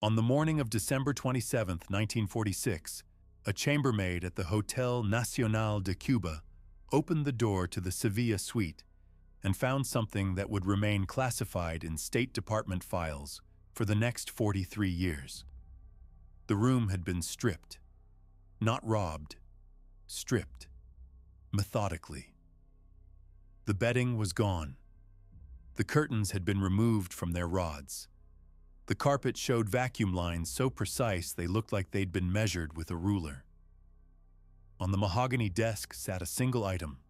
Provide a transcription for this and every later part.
On the morning of December 27, 1946, a chambermaid at the Hotel Nacional de Cuba opened the door to the Sevilla suite and found something that would remain classified in State Department files for the next 43 years. The room had been stripped, not robbed, stripped, methodically. The bedding was gone. The curtains had been removed from their rods. The carpet showed vacuum lines so precise they looked like they'd been measured with a ruler. On the mahogany desk sat a single item,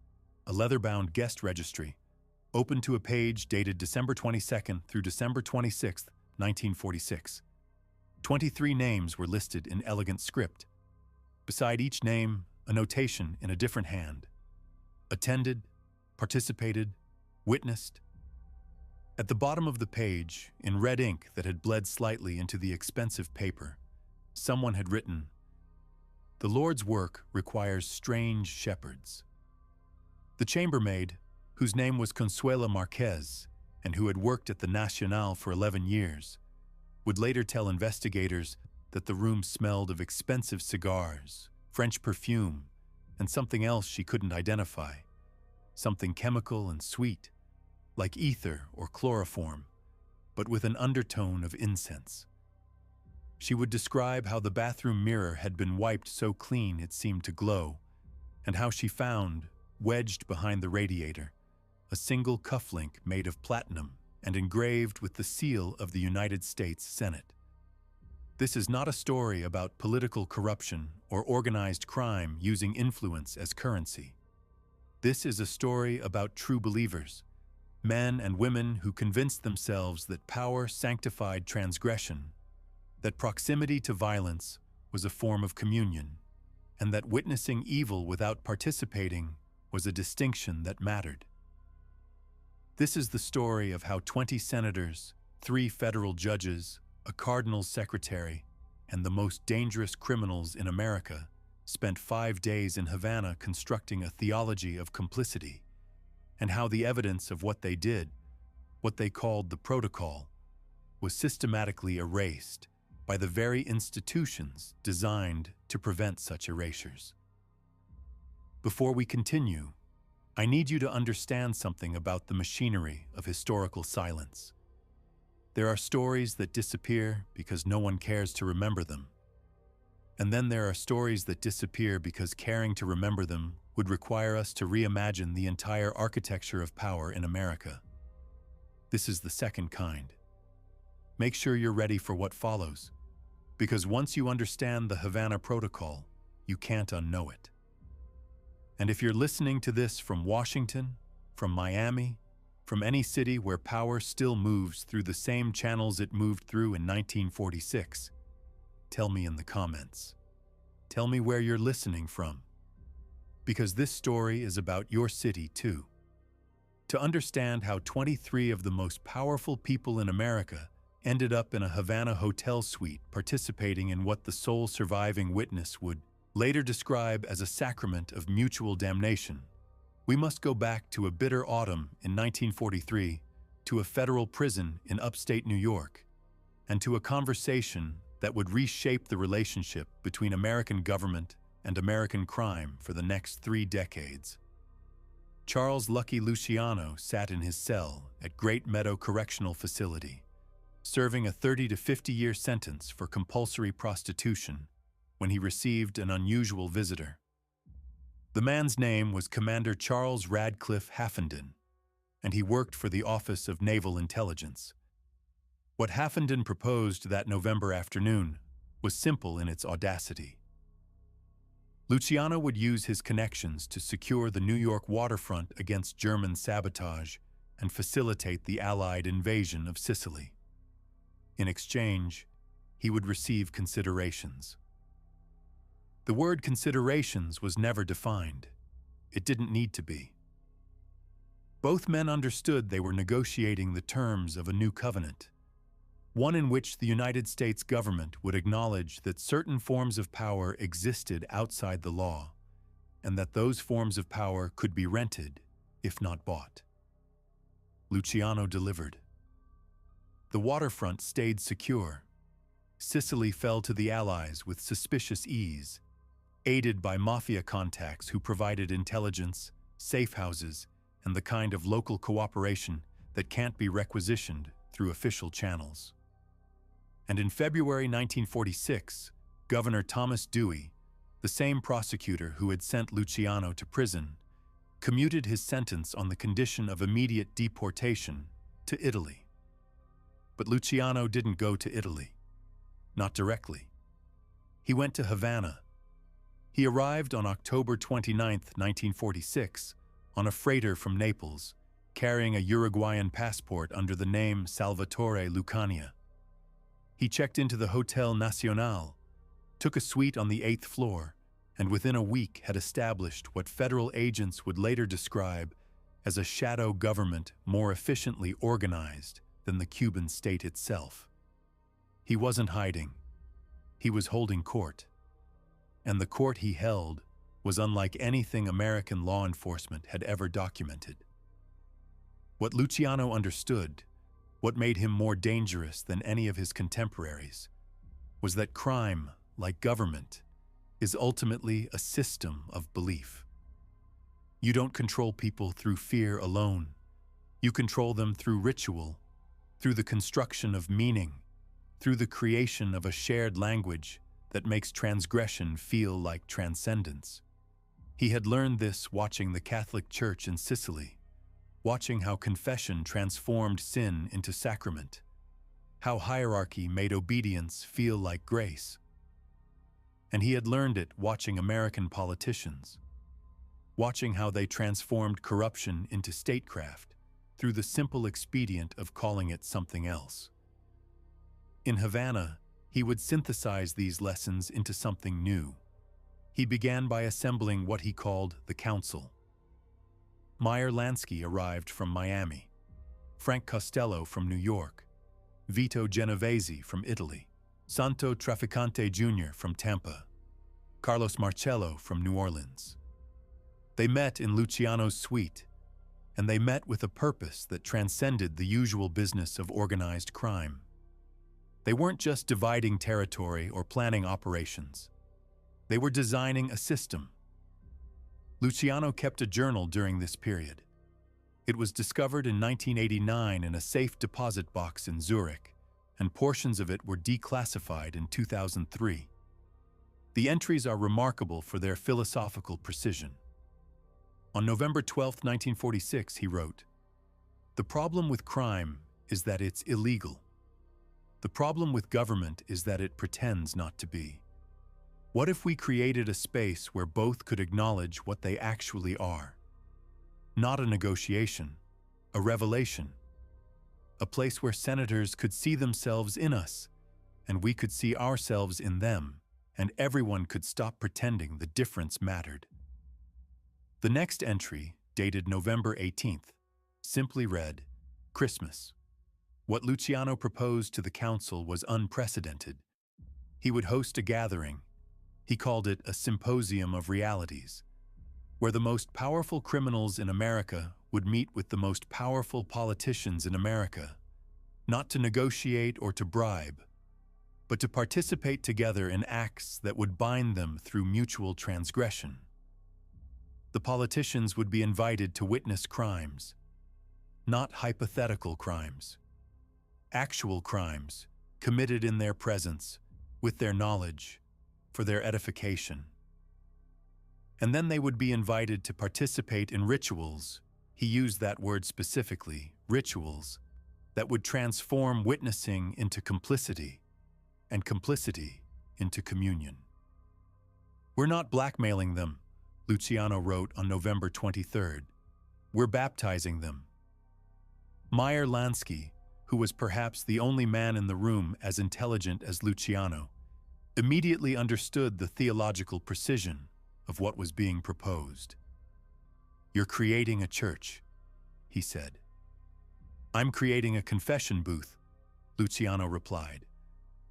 a leather-bound guest registry, open to a page dated December 22nd through December 26th, 1946. 23 names were listed in elegant script. Beside each name, a notation in a different hand. Attended, participated, witnessed. At the bottom of the page, in red ink that had bled slightly into the expensive paper, someone had written, "The Lord's work requires strange shepherds." The chambermaid, whose name was Consuela Marquez and who had worked at the Nacional for 11 years, would later tell investigators that the room smelled of expensive cigars, French perfume, and something else she couldn't identify, something chemical and sweet, like ether or chloroform, but with an undertone of incense. She would describe how the bathroom mirror had been wiped so clean it seemed to glow, and how she found, wedged behind the radiator, a single cufflink made of platinum and engraved with the seal of the United States Senate. This is not a story about political corruption or organized crime using influence as currency. This is a story about true believers, men and women who convinced themselves that power sanctified transgression, that proximity to violence was a form of communion, and that witnessing evil without participating was a distinction that mattered. This is the story of how 20 senators, 3 federal judges, a cardinal's secretary, and the most dangerous criminals in America spent 5 days in Havana constructing a theology of complicity, and how the evidence of what they did, what they called the protocol, was systematically erased by the very institutions designed to prevent such erasures. Before we continue, I need you to understand something about the machinery of historical silence. There are stories that disappear because no one cares to remember them. And then there are stories that disappear because caring to remember them would require us to reimagine the entire architecture of power in America. This is the second kind. Make sure you're ready for what follows, because once you understand the Havana Protocol, you can't unknow it. And if you're listening to this from Washington, from Miami, from any city where power still moves through the same channels it moved through in 1946, tell me in the comments. Tell me where you're listening from. Because this story is about your city too. To understand how 23 of the most powerful people in America ended up in a Havana hotel suite participating in what the sole surviving witness would later describe as a sacrament of mutual damnation, we must go back to a bitter autumn in 1943, to a federal prison in upstate New York, and to a conversation that would reshape the relationship between American government and American crime for the next 3 decades. Charles Lucky Luciano sat in his cell at Great Meadow Correctional Facility, serving a 30 to 50-year sentence for compulsory prostitution when he received an unusual visitor. The man's name was Commander Charles Radcliffe Haffenden, and he worked for the Office of Naval Intelligence. What Haffenden proposed that November afternoon was simple in its audacity. Luciano would use his connections to secure the New York waterfront against German sabotage and facilitate the Allied invasion of Sicily. In exchange, he would receive considerations. The word considerations was never defined. It didn't need to be. Both men understood they were negotiating the terms of a new covenant, one in which the United States government would acknowledge that certain forms of power existed outside the law, and that those forms of power could be rented, if not bought. Luciano delivered. The waterfront stayed secure. Sicily fell to the Allies with suspicious ease, aided by Mafia contacts who provided intelligence, safe houses, and the kind of local cooperation that can't be requisitioned through official channels. And in February 1946, Governor Thomas Dewey, the same prosecutor who had sent Luciano to prison, commuted his sentence on the condition of immediate deportation to Italy. But Luciano didn't go to Italy. Not directly. He went to Havana. He arrived on October 29, 1946, on a freighter from Naples, carrying a Uruguayan passport under the name Salvatore Lucania. He checked into the Hotel Nacional, took a suite on the 8th floor, and within a week had established what federal agents would later describe as a shadow government more efficiently organized than the Cuban state itself. He wasn't hiding. He was holding court. And the court he held was unlike anything American law enforcement had ever documented. What Luciano understood, what made him more dangerous than any of his contemporaries, was that crime, like government, is ultimately a system of belief. You don't control people through fear alone. You control them through ritual, through the construction of meaning, through the creation of a shared language that makes transgression feel like transcendence. He had learned this watching the Catholic Church in Sicily, watching how confession transformed sin into sacrament, how hierarchy made obedience feel like grace. And he had learned it watching American politicians, watching how they transformed corruption into statecraft through the simple expedient of calling it something else. In Havana, he would synthesize these lessons into something new. He began by assembling what he called the Council. Meyer Lansky arrived from Miami, Frank Costello from New York, Vito Genovese from Italy, Santo Trafficante Jr. from Tampa, Carlos Marcello from New Orleans. They met in Luciano's suite, and they met with a purpose that transcended the usual business of organized crime. They weren't just dividing territory or planning operations. They were designing a system. Luciano kept a journal during this period. It was discovered in 1989 in a safe deposit box in Zurich, and portions of it were declassified in 2003. The entries are remarkable for their philosophical precision. On November 12, 1946, he wrote, "The problem with crime is that it's illegal. The problem with government is that it pretends not to be. What if we created a space where both could acknowledge what they actually are? Not a negotiation, a revelation. A place where senators could see themselves in us, and we could see ourselves in them, and everyone could stop pretending the difference mattered." The next entry, dated November 18th, simply read, "Christmas." What Luciano proposed to the council was unprecedented. He would host a gathering. He called it a symposium of realities, where the most powerful criminals in America would meet with the most powerful politicians in America, not to negotiate or to bribe, but to participate together in acts that would bind them through mutual transgression. The politicians would be invited to witness crimes, not hypothetical crimes, actual crimes committed in their presence, with their knowledge, for their edification. And then they would be invited to participate in rituals, he used that word specifically, rituals, that would transform witnessing into complicity, and complicity into communion. "We're not blackmailing them," Luciano wrote on November 23rd. "We're baptizing them." Meyer Lansky, who was perhaps the only man in the room as intelligent as Luciano, immediately understood the theological precision of what was being proposed. "You're creating a church," he said. "I'm creating a confession booth," Luciano replied,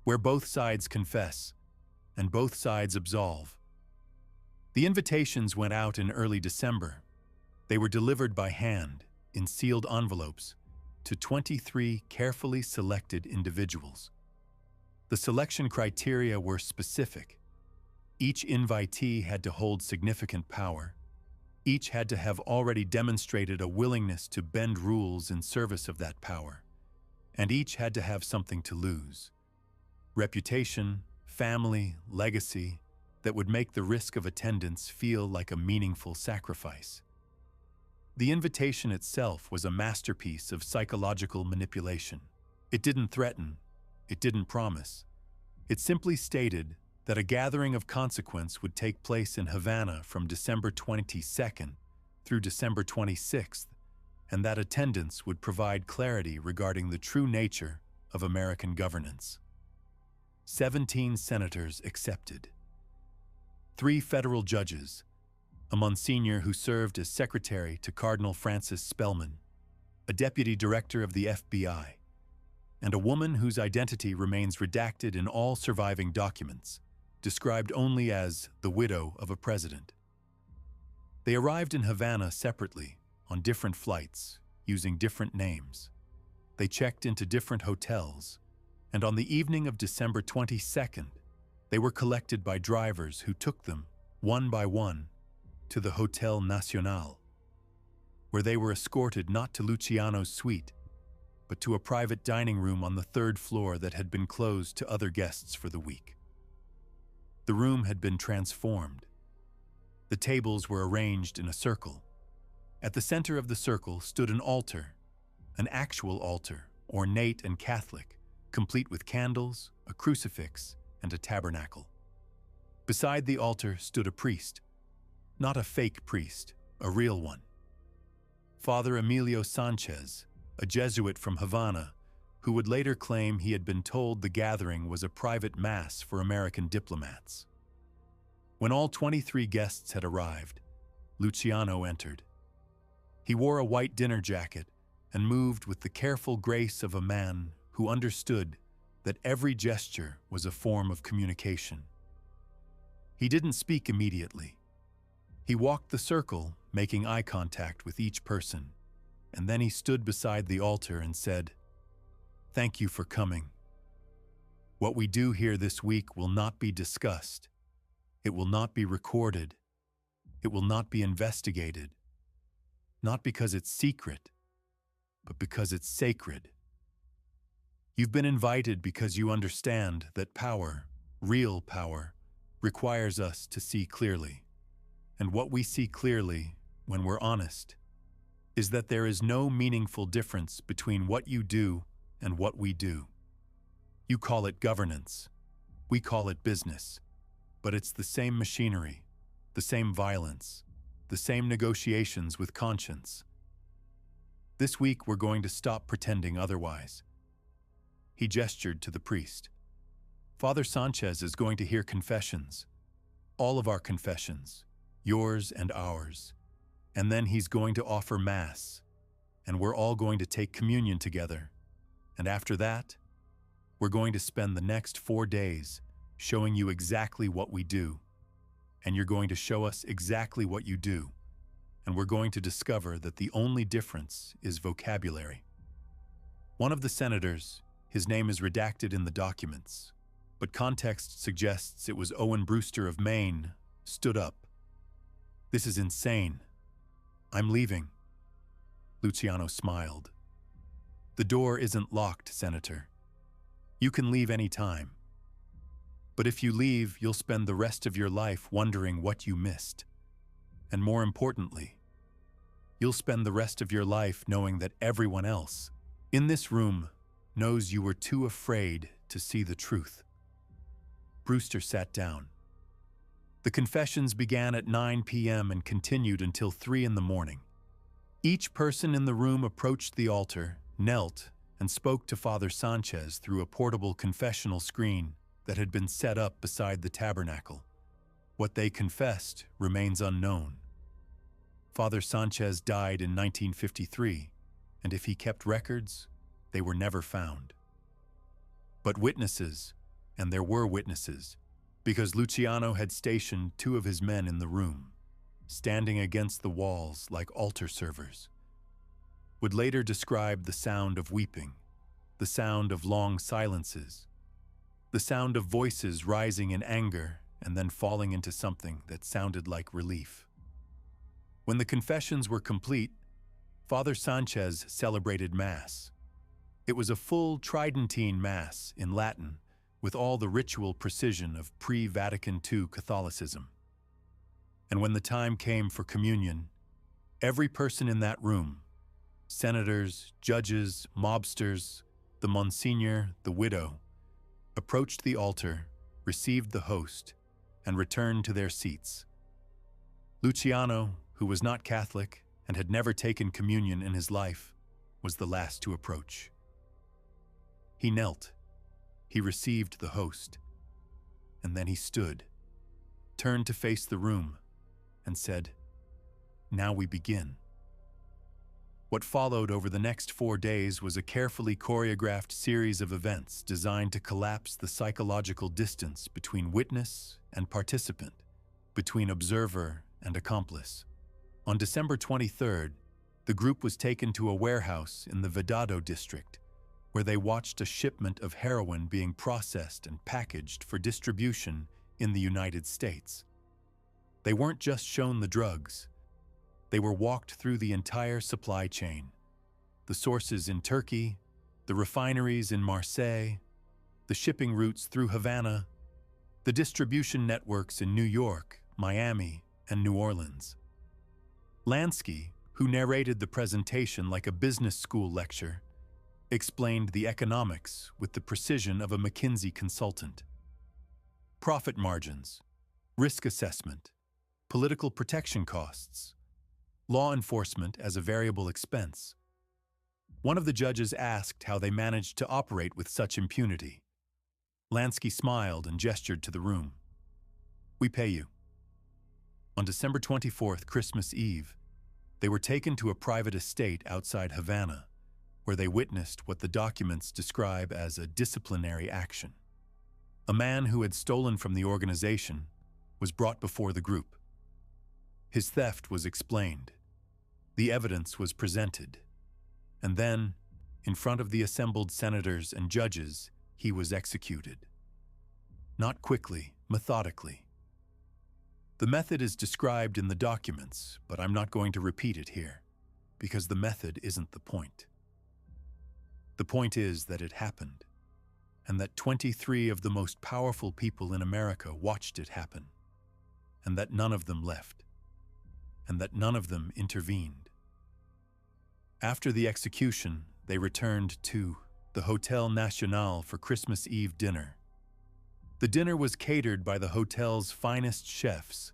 "where both sides confess and both sides absolve." The invitations went out in early December. They were delivered by hand, in sealed envelopes, to 23 carefully selected individuals. The selection criteria were specific. Each invitee had to hold significant power. Each had to have already demonstrated a willingness to bend rules in service of that power. And each had to have something to lose. Reputation, family, legacy, that would make the risk of attendance feel like a meaningful sacrifice. The invitation itself was a masterpiece of psychological manipulation. It didn't threaten, it didn't promise. It simply stated that a gathering of consequence would take place in Havana from December 22nd through December 26th, and that attendance would provide clarity regarding the true nature of American governance. 17 senators accepted. 3 federal judges, a Monsignor who served as secretary to Cardinal Francis Spellman, a deputy director of the FBI, and a woman whose identity remains redacted in all surviving documents, described only as the widow of a president. They arrived in Havana separately, on different flights, using different names. They checked into different hotels, and on the evening of December 22nd, they were collected by drivers who took them, one by one, to the Hotel Nacional, where they were escorted not to Luciano's suite, but to a private dining room on the 3rd floor that had been closed to other guests for the week. The room had been transformed. The tables were arranged in a circle. At the center of the circle stood an altar, an actual altar, ornate and Catholic, complete with candles, a crucifix, and a tabernacle. Beside the altar stood a priest, not a fake priest, a real one. Father Emilio Sanchez, a Jesuit from Havana, who would later claim he had been told the gathering was a private mass for American diplomats. When all 23 guests had arrived, Luciano entered. He wore a white dinner jacket and moved with the careful grace of a man who understood that every gesture was a form of communication. He didn't speak immediately. He walked the circle, making eye contact with each person, and then he stood beside the altar and said, "Thank you for coming. What we do here this week will not be discussed. It will not be recorded. It will not be investigated. Not because it's secret, but because it's sacred. You've been invited because you understand that power, real power, requires us to see clearly. And what we see clearly, when we're honest, is that there is no meaningful difference between what you do and what we do. You call it governance. We call it business. But it's the same machinery, the same violence, the same negotiations with conscience. This week we're going to stop pretending otherwise." He gestured to the priest. "Father Sanchez is going to hear confessions, all of our confessions, yours and ours, and then he's going to offer Mass, and we're all going to take communion together, and after that, we're going to spend the next 4 days showing you exactly what we do, and you're going to show us exactly what you do, and we're going to discover that the only difference is vocabulary." One of the senators, his name is redacted in the documents, but context suggests it was Owen Brewster of Maine, stood up. "This is insane. I'm leaving." Luciano smiled. "The door isn't locked, Senator. You can leave any time. But if you leave, you'll spend the rest of your life wondering what you missed. And more importantly, you'll spend the rest of your life knowing that everyone else in this room knows you were too afraid to see the truth." Brewster sat down. The confessions began at 9 p.m. and continued until 3 in the morning. Each person in the room approached the altar, knelt, and spoke to Father Sanchez through a portable confessional screen that had been set up beside the tabernacle. What they confessed remains unknown. Father Sanchez died in 1953, and if he kept records, they were never found. But witnesses, and there were witnesses, because Luciano had stationed 2 of his men in the room, standing against the walls like altar servers, would later describe the sound of weeping, the sound of long silences, the sound of voices rising in anger and then falling into something that sounded like relief. When the confessions were complete, Father Sanchez celebrated Mass. It was a full Tridentine Mass in Latin, with all the ritual precision of pre-Vatican II Catholicism. And when the time came for communion, every person in that room, senators, judges, mobsters, the Monsignor, the widow, approached the altar, received the host, and returned to their seats. Luciano, who was not Catholic and had never taken communion in his life, was the last to approach. He knelt, he received the host, and then he stood, turned to face the room, and said, "Now we begin." What followed over the next 4 days was a carefully choreographed series of events designed to collapse the psychological distance between witness and participant, between observer and accomplice. On December 23rd, the group was taken to a warehouse in the Vedado district, where they watched a shipment of heroin being processed and packaged for distribution in the United States. They weren't just shown the drugs. They were walked through the entire supply chain, the sources in Turkey, the refineries in Marseille, the shipping routes through Havana, the distribution networks in New York, Miami, and New Orleans. Lansky, who narrated the presentation like a business school lecture, explained the economics with the precision of a McKinsey consultant. Profit margins, risk assessment, political protection costs, law enforcement as a variable expense. One of the judges asked how they managed to operate with such impunity. Lansky smiled and gestured to the room. "We pay you." On December 24th, Christmas Eve, they were taken to a private estate outside Havana, where they witnessed what the documents describe as a disciplinary action. A man who had stolen from the organization was brought before the group. His theft was explained. The evidence was presented. And then, in front of the assembled senators and judges, he was executed. Not quickly, methodically. The method is described in the documents, but I'm not going to repeat it here, because the method isn't the point. The point is that it happened, and that 23 of the most powerful people in America watched it happen, and that none of them left, and that none of them intervened. After the execution, they returned to the Hotel Nacional for Christmas Eve dinner. The dinner was catered by the hotel's finest chefs.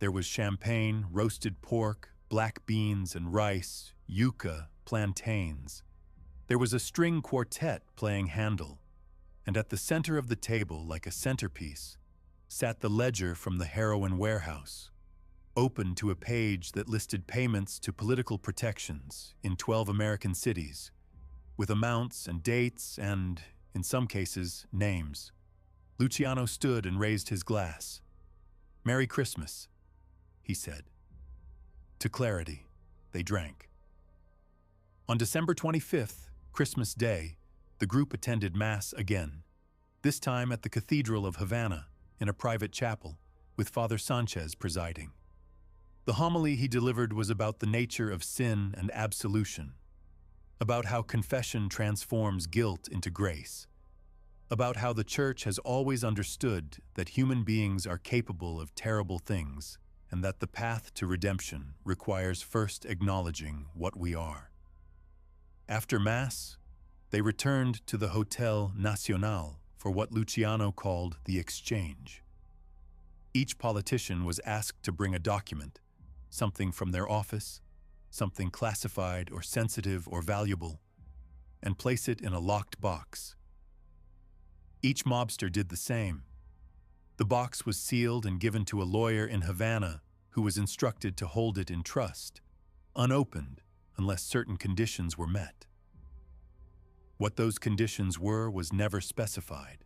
There was champagne, roasted pork, black beans and rice, yuca, plantains. There was a string quartet playing Handel, and at the center of the table, like a centerpiece, sat the ledger from the heroin warehouse, open to a page that listed payments to political protections in 12 American cities, with amounts and dates and, in some cases, names. Luciano stood and raised his glass. "Merry Christmas," he said. To clarity, they drank. On December 25th, Christmas Day, the group attended Mass again, this time at the Cathedral of Havana, in a private chapel, with Father Sanchez presiding. The homily he delivered was about the nature of sin and absolution, about how confession transforms guilt into grace, about how the Church has always understood that human beings are capable of terrible things and that the path to redemption requires first acknowledging what we are. After Mass, they returned to the Hotel Nacional for what Luciano called the exchange. Each politician was asked to bring a document, something from their office, something classified or sensitive or valuable, and place it in a locked box. Each mobster did the same. The box was sealed and given to a lawyer in Havana who was instructed to hold it in trust, unopened unless certain conditions were met. What those conditions were was never specified.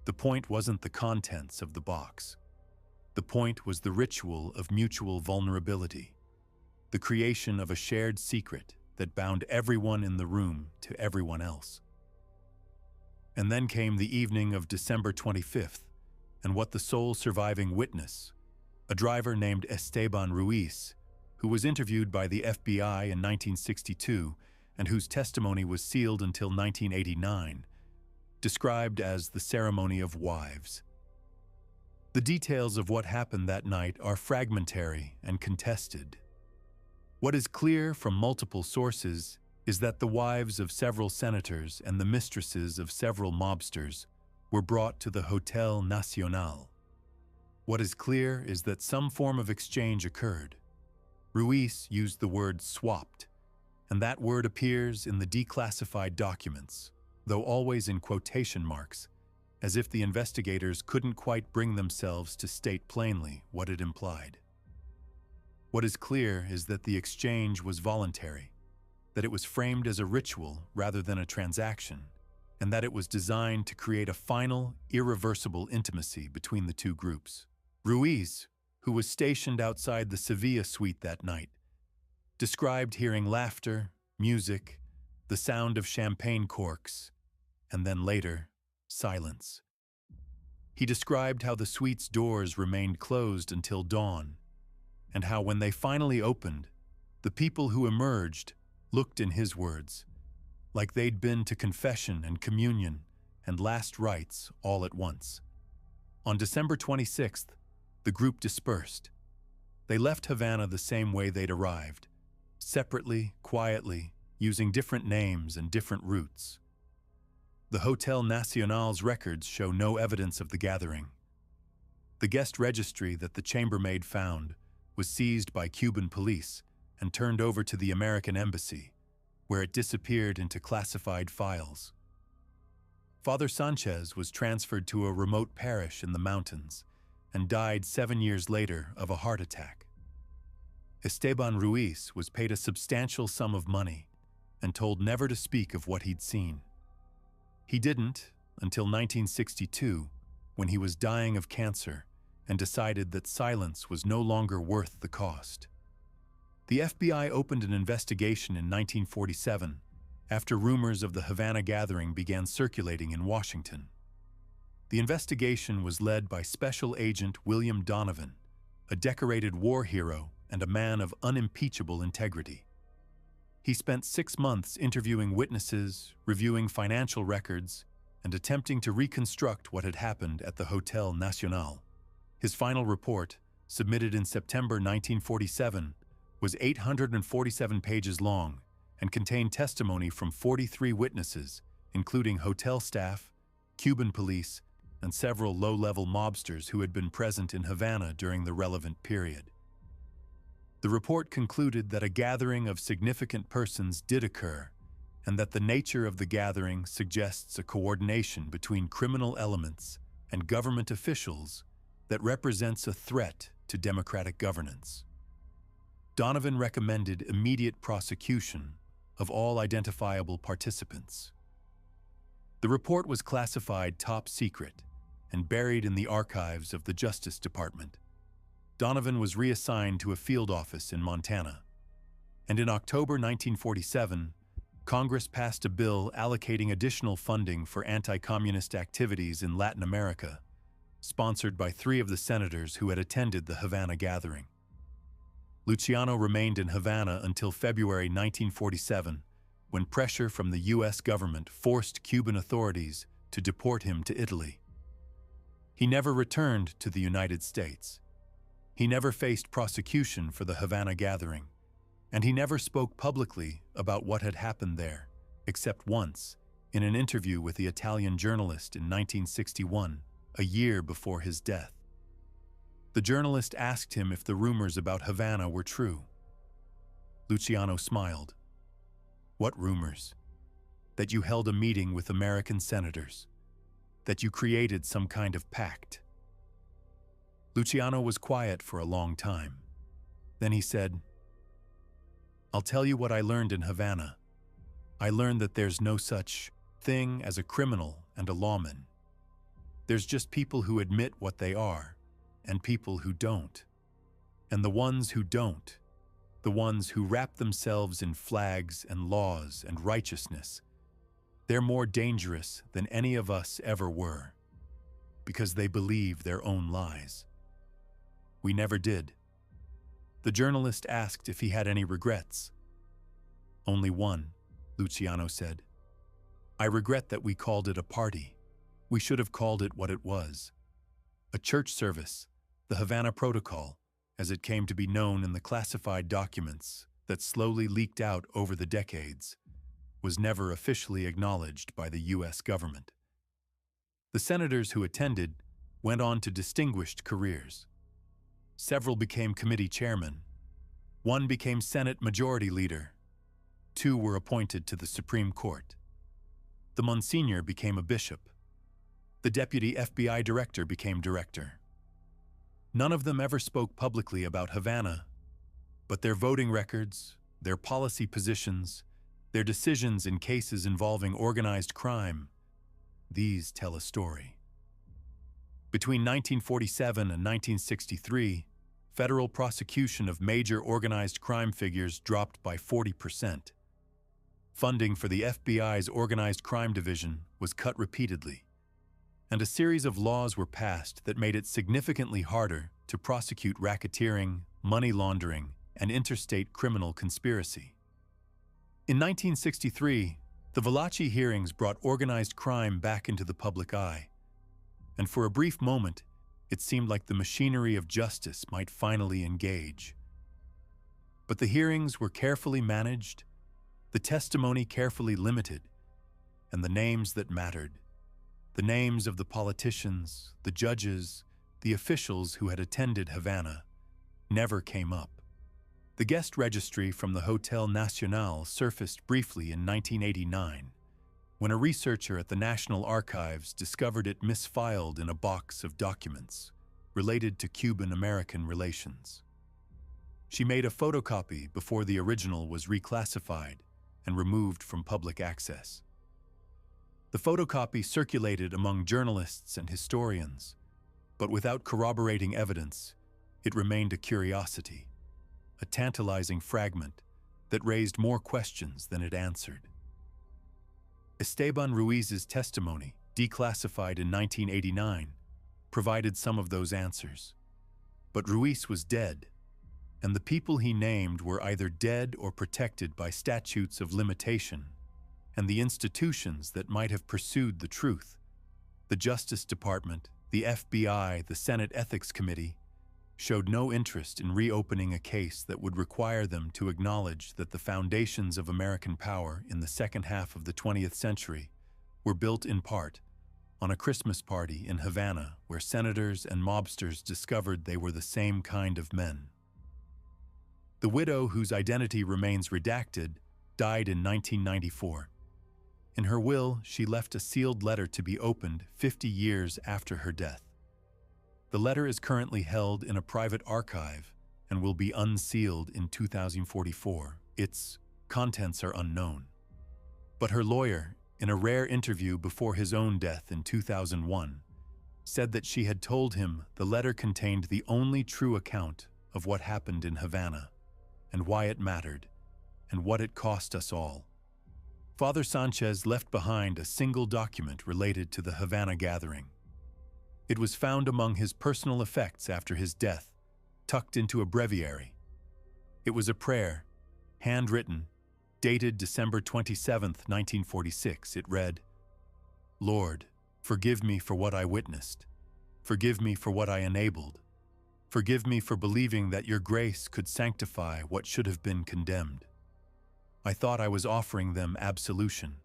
The point wasn't the contents of the box. The point was the ritual of mutual vulnerability, the creation of a shared secret that bound everyone in the room to everyone else. And then came the evening of December 25th, and what the sole surviving witness, a driver named Esteban Ruiz, who was interviewed by the FBI in 1962 and whose testimony was sealed until 1989, described as the ceremony of wives. The details of what happened that night are fragmentary and contested. What is clear from multiple sources is that the wives of several senators and the mistresses of several mobsters were brought to the Hotel Nacional. What is clear is that some form of exchange occurred. Ruiz used the word swapped, and that word appears in the declassified documents, though always in quotation marks, as if the investigators couldn't quite bring themselves to state plainly what it implied. What is clear is that the exchange was voluntary, that it was framed as a ritual rather than a transaction, and that it was designed to create a final, irreversible intimacy between the two groups. Ruiz, who was stationed outside the Sevilla suite that night, described hearing laughter, music, the sound of champagne corks, and then later, silence. He described how the suite's doors remained closed until dawn, and how when they finally opened, the people who emerged looked, in his words, like they'd been to confession and communion and last rites all at once. On December 26th, the group dispersed. They left Havana the same way they'd arrived, separately, quietly, using different names and different routes. The Hotel Nacional's records show no evidence of the gathering. The guest registry that the chambermaid found was seized by Cuban police and turned over to the American embassy, where it disappeared into classified files. Father Sanchez was transferred to a remote parish in the mountains and died 7 years later of a heart attack. Esteban Ruiz was paid a substantial sum of money and told never to speak of what he'd seen. He didn't until 1962, when he was dying of cancer and decided that silence was no longer worth the cost. The FBI opened an investigation in 1947 after rumors of the Havana gathering began circulating in Washington. The investigation was led by Special Agent William Donovan, a decorated war hero and a man of unimpeachable integrity. He spent 6 months interviewing witnesses, reviewing financial records, and attempting to reconstruct what had happened at the Hotel Nacional. His final report, submitted in September 1947, was 847 pages long and contained testimony from 43 witnesses, including hotel staff, Cuban police, and several low-level mobsters who had been present in Havana during the relevant period. The report concluded that a gathering of significant persons did occur, and that the nature of the gathering suggests a coordination between criminal elements and government officials that represents a threat to democratic governance. Donovan recommended immediate prosecution of all identifiable participants. The report was classified top secret and buried in the archives of the Justice Department. Donovan was reassigned to a field office in Montana. And in October 1947, Congress passed a bill allocating additional funding for anti-communist activities in Latin America, sponsored by 3 of the senators who had attended the Havana gathering. Luciano remained in Havana until February 1947, when pressure from the U.S. government forced Cuban authorities to deport him to Italy. He never returned to the United States. He never faced prosecution for the Havana gathering, and he never spoke publicly about what had happened there, except once, in an interview with the Italian journalist in 1961, a year before his death. The journalist asked him if the rumors about Havana were true. Luciano smiled. "What rumors? That you held a meeting with American senators. That you created some kind of pact." Luciano was quiet for a long time. Then he said, "I'll tell you what I learned in Havana. I learned that there's no such thing as a criminal and a lawman. There's just people who admit what they are, and people who don't. And the ones who don't, the ones who wrap themselves in flags and laws and righteousness, They're more dangerous than any of us ever were, because they believe their own lies. We never did. The journalist asked if he had any regrets. Only one, Luciano said. I regret that we called it a party. We should have called it what it was. A church service, the Havana Protocol, as it came to be known in the classified documents that slowly leaked out over the decades, was never officially acknowledged by the U.S. government. The senators who attended went on to distinguished careers. Several became committee chairmen. One became Senate Majority Leader. 2 were appointed to the Supreme Court. The Monsignor became a bishop. The Deputy FBI Director became Director. None of them ever spoke publicly about Havana, but their voting records, their policy positions, their decisions in cases involving organized crime, these tell a story. Between 1947 and 1963, federal prosecution of major organized crime figures dropped by 40%. Funding for the FBI's Organized Crime Division was cut repeatedly, and a series of laws were passed that made it significantly harder to prosecute racketeering, money laundering, and interstate criminal conspiracy. In 1963, the Valachi hearings brought organized crime back into the public eye, and for a brief moment, it seemed like the machinery of justice might finally engage. But the hearings were carefully managed, the testimony carefully limited, and the names that mattered, the names of the politicians, the judges, the officials who had attended Havana, never came up. The guest registry from the Hotel Nacional surfaced briefly in 1989, when a researcher at the National Archives discovered it misfiled in a box of documents related to Cuban-American relations. She made a photocopy before the original was reclassified and removed from public access. The photocopy circulated among journalists and historians, but without corroborating evidence, it remained a curiosity, a tantalizing fragment that raised more questions than it answered. Esteban Ruiz's testimony, declassified in 1989, provided some of those answers. But Ruiz was dead, and the people he named were either dead or protected by statutes of limitation, and the institutions that might have pursued the truth, the Justice Department, the FBI, the Senate Ethics Committee, showed no interest in reopening a case that would require them to acknowledge that the foundations of American power in the second half of the 20th century were built in part on a Christmas party in Havana where senators and mobsters discovered they were the same kind of men. The widow, whose identity remains redacted, died in 1994. In her will, she left a sealed letter to be opened 50 years after her death. The letter is currently held in a private archive and will be unsealed in 2044. Its contents are unknown. But her lawyer, in a rare interview before his own death in 2001, said that she had told him the letter contained the only true account of what happened in Havana and why it mattered and what it cost us all. Father Sanchez left behind a single document related to the Havana gathering. It was found among his personal effects after his death, tucked into a breviary. It was a prayer, handwritten, dated December 27, 1946. It read, "Lord, forgive me for what I witnessed. Forgive me for what I enabled. Forgive me for believing that your grace could sanctify what should have been condemned. I thought I was offering them absolution.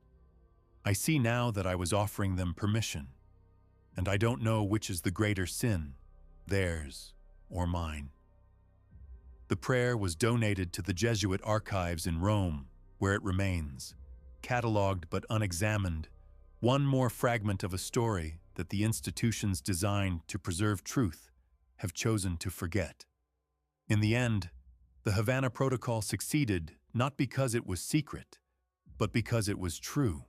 I see now that I was offering them permission. And I don't know which is the greater sin, theirs or mine." The prayer was donated to the Jesuit archives in Rome, where it remains, catalogued but unexamined, one more fragment of a story that the institutions designed to preserve truth have chosen to forget. In the end, the Havana Protocol succeeded not because it was secret, but because it was true.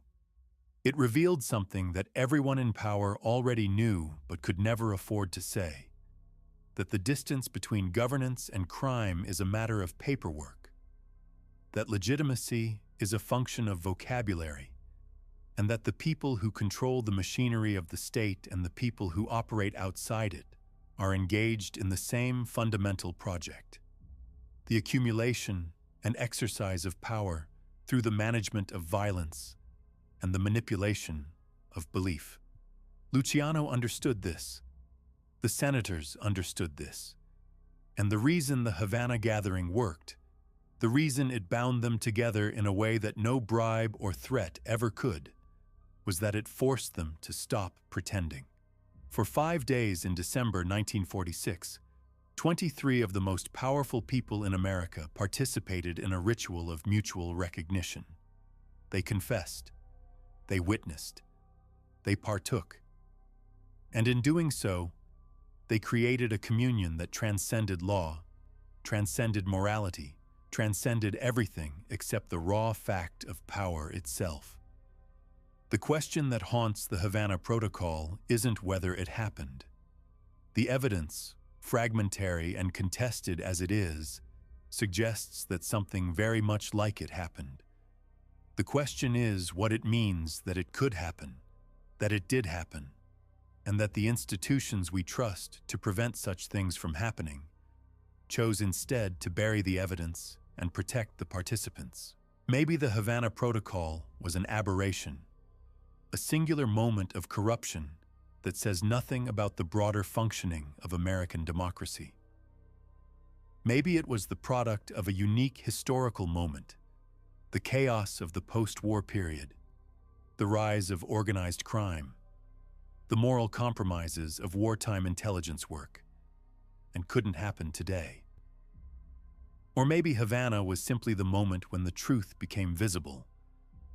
It revealed something that everyone in power already knew but could never afford to say, that the distance between governance and crime is a matter of paperwork, that legitimacy is a function of vocabulary, and that the people who control the machinery of the state and the people who operate outside it are engaged in the same fundamental project: the accumulation and exercise of power through the management of violence and the manipulation of belief. Luciano understood this. The senators understood this. And the reason the Havana gathering worked, the reason it bound them together in a way that no bribe or threat ever could, was that it forced them to stop pretending. For 5 days in December 1946, 23 of the most powerful people in America participated in a ritual of mutual recognition. They confessed, they witnessed, they partook. And in doing so, they created a communion that transcended law, transcended morality, transcended everything except the raw fact of power itself. The question that haunts the Havana Protocol isn't whether it happened. The evidence, fragmentary and contested as it is, suggests that something very much like it happened. The question is what it means that it could happen, that it did happen, and that the institutions we trust to prevent such things from happening chose instead to bury the evidence and protect the participants. Maybe the Havana Protocol was an aberration, a singular moment of corruption that says nothing about the broader functioning of American democracy. Maybe it was the product of a unique historical moment, the chaos of the post-war period, the rise of organized crime, the moral compromises of wartime intelligence work, and couldn't happen today. Or maybe Havana was simply the moment when the truth became visible,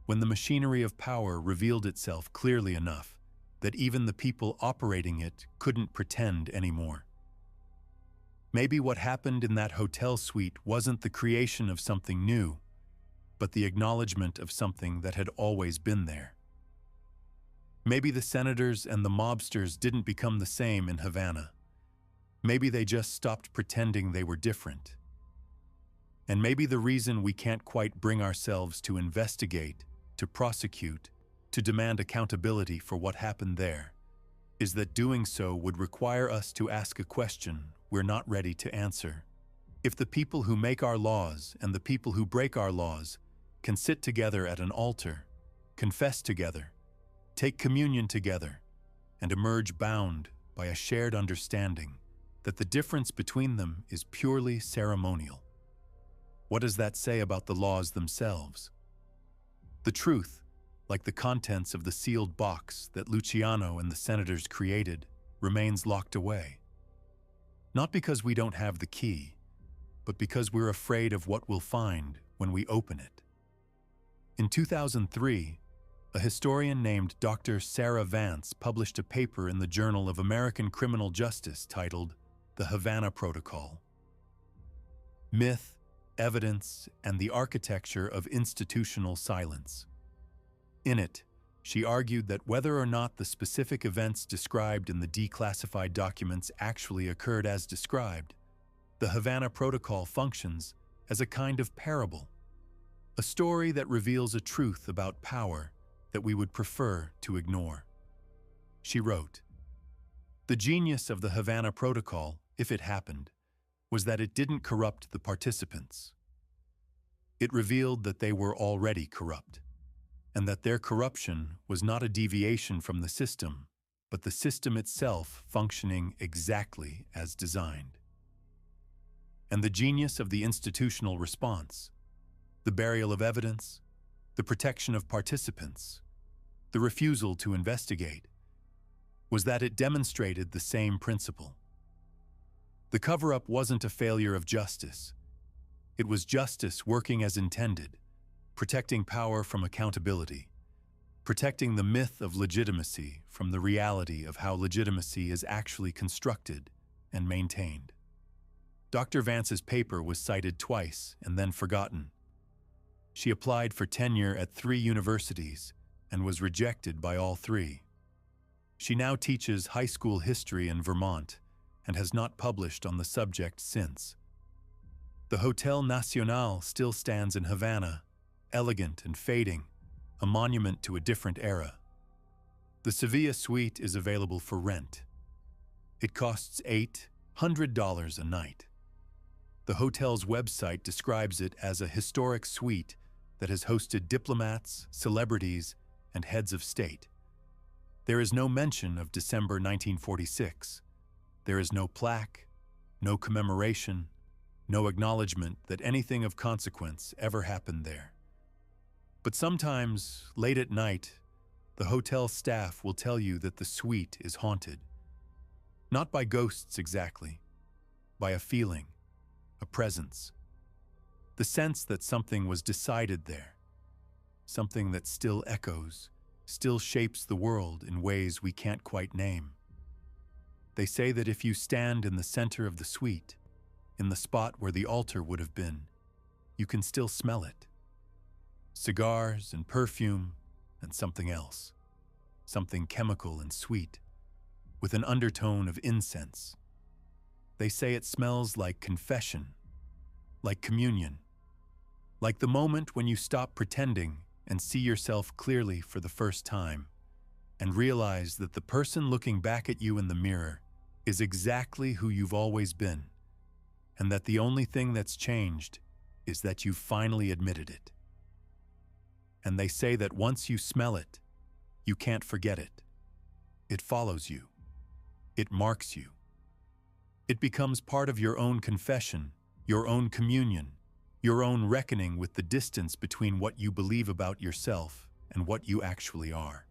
when the machinery of power revealed itself clearly enough that even the people operating it couldn't pretend anymore. Maybe what happened in that hotel suite wasn't the creation of something new, but the acknowledgement of something that had always been there. Maybe the senators and the mobsters didn't become the same in Havana. Maybe they just stopped pretending they were different. And maybe the reason we can't quite bring ourselves to investigate, to prosecute, to demand accountability for what happened there, is that doing so would require us to ask a question we're not ready to answer. If the people who make our laws and the people who break our laws can sit together at an altar, confess together, take communion together, and emerge bound by a shared understanding that the difference between them is purely ceremonial, what does that say about the laws themselves? The truth, like the contents of the sealed box that Luciano and the senators created, remains locked away. Not because we don't have the key, but because we're afraid of what we'll find when we open it. In 2003, a historian named Dr. Sarah Vance published a paper in the Journal of American Criminal Justice titled The Havana Protocol: Myth, Evidence, and the Architecture of Institutional Silence. In it, she argued that whether or not the specific events described in the declassified documents actually occurred as described, the Havana Protocol functions as a kind of parable, a story that reveals a truth about power that we would prefer to ignore. She wrote, "The genius of the Havana Protocol, if it happened, was that it didn't corrupt the participants. It revealed that they were already corrupt, and that their corruption was not a deviation from the system, but the system itself functioning exactly as designed. And the genius of the institutional response, the burial of evidence, the protection of participants, the refusal to investigate, was that it demonstrated the same principle. The cover-up wasn't a failure of justice. It was justice working as intended, protecting power from accountability, protecting the myth of legitimacy from the reality of how legitimacy is actually constructed and maintained." Dr. Vance's paper was cited twice and then forgotten. She applied for tenure at 3 universities and was rejected by all 3. She now teaches high school history in Vermont and has not published on the subject since. The Hotel Nacional still stands in Havana, elegant and fading, a monument to a different era. The Sevilla suite is available for rent. It costs $800 a night. The hotel's website describes it as a historic suite that has hosted diplomats, celebrities, and heads of state. There is no mention of December 1946. There is no plaque, no commemoration, no acknowledgement that anything of consequence ever happened there. But sometimes, late at night, the hotel staff will tell you that the suite is haunted. Not by ghosts exactly, by a feeling, a presence. The sense that something was decided there, something that still echoes, still shapes the world in ways we can't quite name. They say that if you stand in the center of the suite, in the spot where the altar would have been, you can still smell it. Cigars and perfume and something else, something chemical and sweet, with an undertone of incense. They say it smells like confession, like communion, like the moment when you stop pretending and see yourself clearly for the first time, and realize that the person looking back at you in the mirror is exactly who you've always been, and that the only thing that's changed is that you've finally admitted it. And they say that once you smell it, you can't forget it. It follows you. It marks you. It becomes part of your own confession, your own communion, your own reckoning with the distance between what you believe about yourself and what you actually are.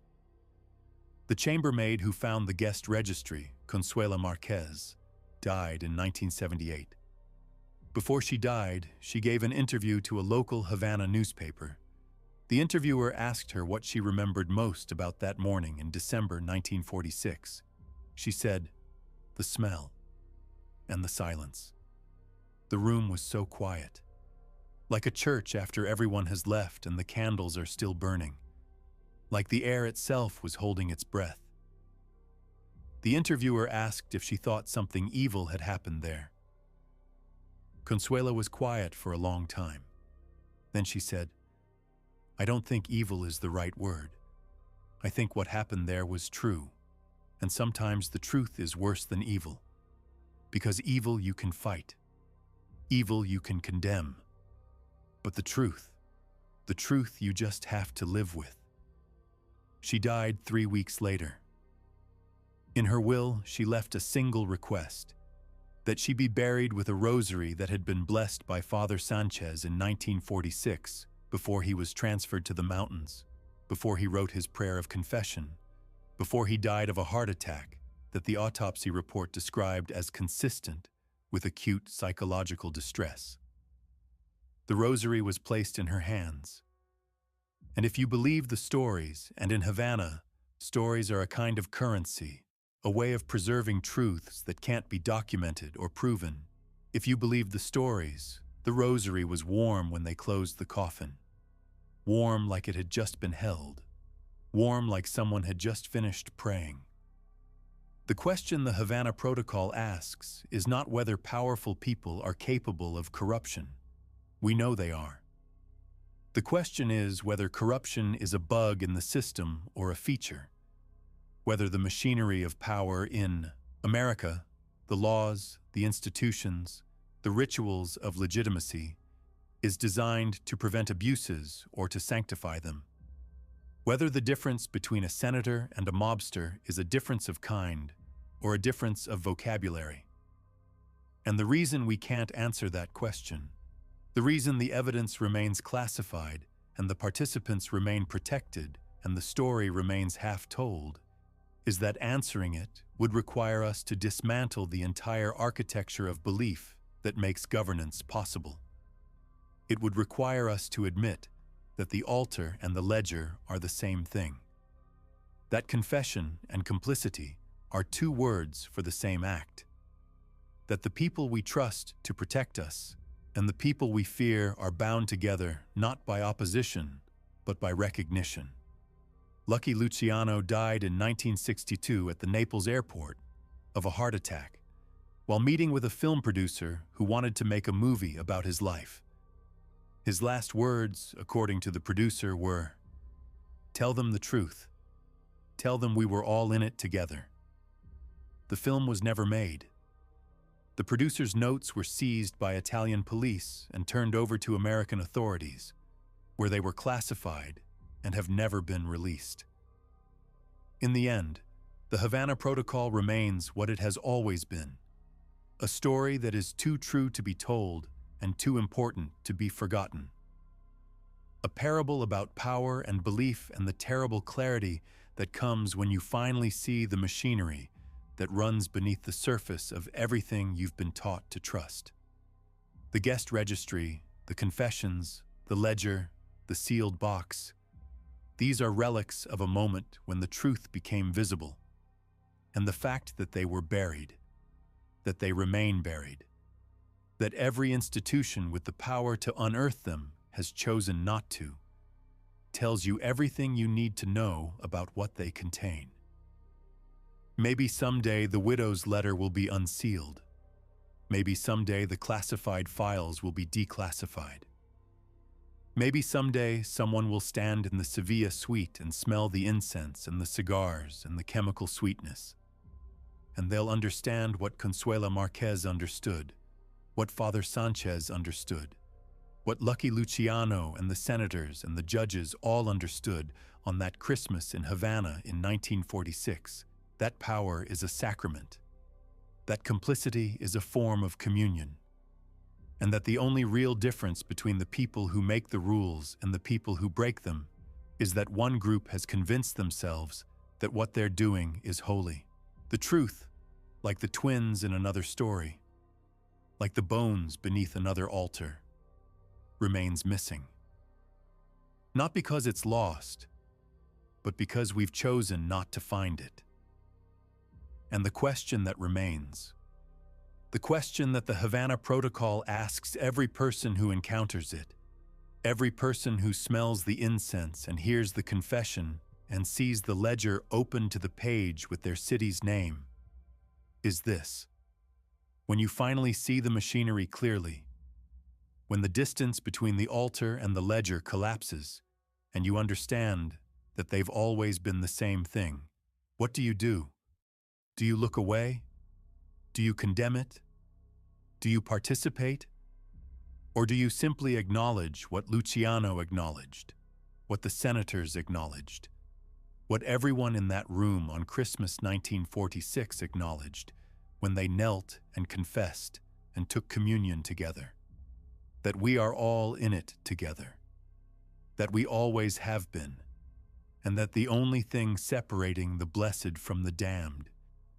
The chambermaid who found the guest registry, Consuela Marquez, died in 1978. Before she died, she gave an interview to a local Havana newspaper. The interviewer asked her what she remembered most about that morning in December 1946. She said, "The smell and the silence." The room was so quiet, like a church after everyone has left and the candles are still burning, like the air itself was holding its breath. The interviewer asked if she thought something evil had happened there. Consuela was quiet for a long time. Then she said, "I don't think evil is the right word. I think what happened there was true, and sometimes the truth is worse than evil. Because evil you can fight. Evil you can condemn. But the truth you just have to live with." She died 3 weeks later. In her will, she left a single request, that she be buried with a rosary that had been blessed by Father Sanchez in 1946 before he was transferred to the mountains, before he wrote his prayer of confession, before he died of a heart attack that the autopsy report described as consistent with acute psychological distress. The rosary was placed in her hands. And if you believe the stories, and in Havana, stories are a kind of currency, a way of preserving truths that can't be documented or proven. If you believe the stories, the rosary was warm when they closed the coffin. Warm like it had just been held. Warm like someone had just finished praying. The question the Havana Protocol asks is not whether powerful people are capable of corruption. We know they are. The question is whether corruption is a bug in the system or a feature. Whether the machinery of power in America, the laws, the institutions, the rituals of legitimacy, is designed to prevent abuses or to sanctify them. Whether the difference between a senator and a mobster is a difference of kind or a difference of vocabulary. And the reason we can't answer that question, the reason the evidence remains classified and the participants remain protected and the story remains half told, is that answering it would require us to dismantle the entire architecture of belief that makes governance possible. It would require us to admit that the altar and the ledger are the same thing. That confession and complicity are two words for the same act. That the people we trust to protect us and the people we fear are bound together not by opposition, but by recognition. Lucky Luciano died in 1962 at the Naples airport of a heart attack while meeting with a film producer who wanted to make a movie about his life. His last words, according to the producer, were, Tell them the truth. Tell them we were all in it together. The film was never made. The producer's notes were seized by Italian police and turned over to American authorities, where they were classified and have never been released. In the end, the Havana Protocol remains what it has always been, a story that is too true to be told and too important to be forgotten. A parable about power and belief and the terrible clarity that comes when you finally see the machinery that runs beneath the surface of everything you've been taught to trust. The guest registry, the confessions, the ledger, the sealed box, these are relics of a moment when the truth became visible, and the fact that they were buried, that they remain buried, that every institution with the power to unearth them has chosen not to, tells you everything you need to know about what they contain. Maybe someday the widow's letter will be unsealed. Maybe someday the classified files will be declassified. Maybe someday someone will stand in the Sevilla suite and smell the incense and the cigars and the chemical sweetness, and they'll understand what Consuela Marquez understood, what Father Sanchez understood, what Lucky Luciano and the senators and the judges all understood on that Christmas in Havana in 1946. That power is a sacrament, that complicity is a form of communion, and that the only real difference between the people who make the rules and the people who break them is that one group has convinced themselves that what they're doing is holy. The truth, like the twins in another story, like the bones beneath another altar, remains missing. Not because it's lost, but because we've chosen not to find it. And the question that remains, the question that the Havana Protocol asks every person who encounters it, every person who smells the incense and hears the confession and sees the ledger open to the page with their city's name, is this: when you finally see the machinery clearly, when the distance between the altar and the ledger collapses, and you understand that they've always been the same thing, what do you do? Do you look away? Do you condemn it? Do you participate? Or do you simply acknowledge what Luciano acknowledged, what the senators acknowledged, what everyone in that room on Christmas 1946 acknowledged when they knelt and confessed and took communion together? That we are all in it together, that we always have been, and that the only thing separating the blessed from the damned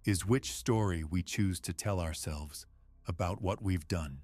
is which story we choose to tell ourselves about what we've done.